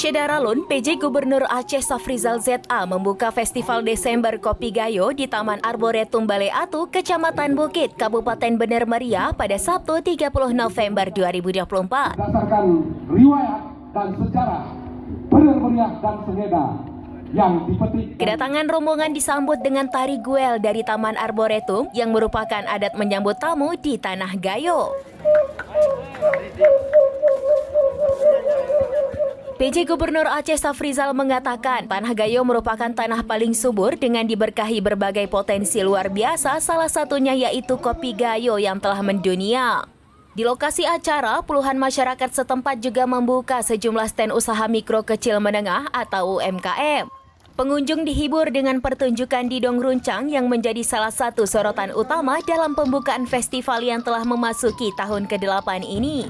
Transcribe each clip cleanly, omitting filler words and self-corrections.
Syedaralun, PJ Gubernur Aceh Safrizal ZA membuka Festival Desember Kopi Gayo di Taman Arboretum Balai Atu, Kecamatan Bukit, Kabupaten Bener Meriah pada Sabtu 30 November 2024. Berdasarkan riwayat dan sejarah Bener Meriah dan Sengeda yang dipetik. Kedatangan rombongan disambut dengan tari guel dari Taman Arboretum yang merupakan adat menyambut tamu di Tanah Gayo. PJ Gubernur Aceh Safrizal mengatakan Tanah Gayo merupakan tanah paling subur dengan diberkahi berbagai potensi luar biasa, salah satunya yaitu kopi gayo yang telah mendunia. Di lokasi acara, puluhan masyarakat setempat juga membuka sejumlah stand usaha mikro kecil menengah atau UMKM. Pengunjung dihibur dengan pertunjukan didong runcang yang menjadi salah satu sorotan utama dalam pembukaan festival yang telah memasuki tahun ke-8 ini.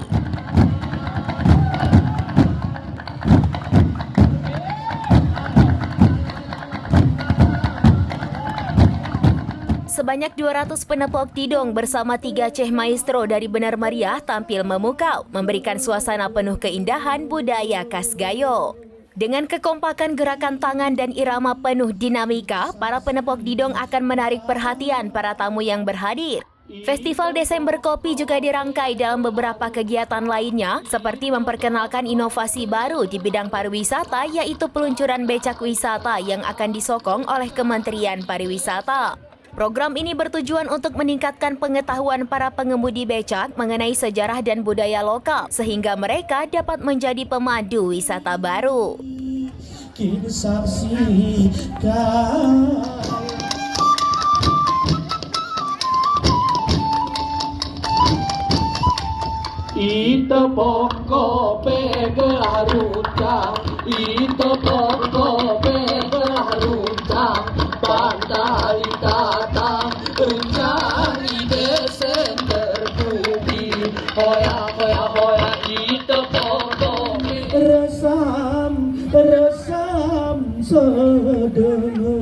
Sebanyak 200 penepok didong bersama 3 ceh maestro dari Bener Meriah tampil memukau, memberikan suasana penuh keindahan budaya khas Gayo. Dengan kekompakan gerakan tangan dan irama penuh dinamika, para penepok didong akan menarik perhatian para tamu yang berhadir. Festival Desember Kopi juga dirangkai dalam beberapa kegiatan lainnya, seperti memperkenalkan inovasi baru di bidang pariwisata, yaitu peluncuran becak wisata yang akan disokong oleh Kementerian Pariwisata. Program ini bertujuan untuk meningkatkan pengetahuan para pengemudi becak mengenai sejarah dan budaya lokal, sehingga mereka dapat menjadi pemandu wisata baru. Kita saksikan Ito pokok pegelah runcang, ito pokok pegelah runcang, pandai datang runcang di Desember Kopi, hoya hoya hoya ito pokok resam resam sedengar.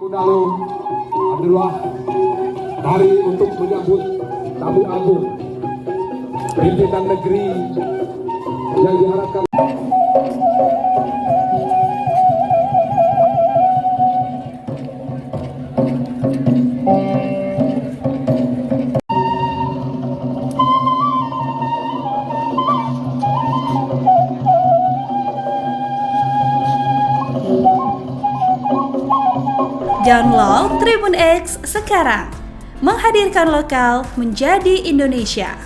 Lalu Abdullah hari untuk menyambut tamu agung pimpinan negeri yang diharapkan. Download Tribun X sekarang, menghadirkan lokal menjadi Indonesia.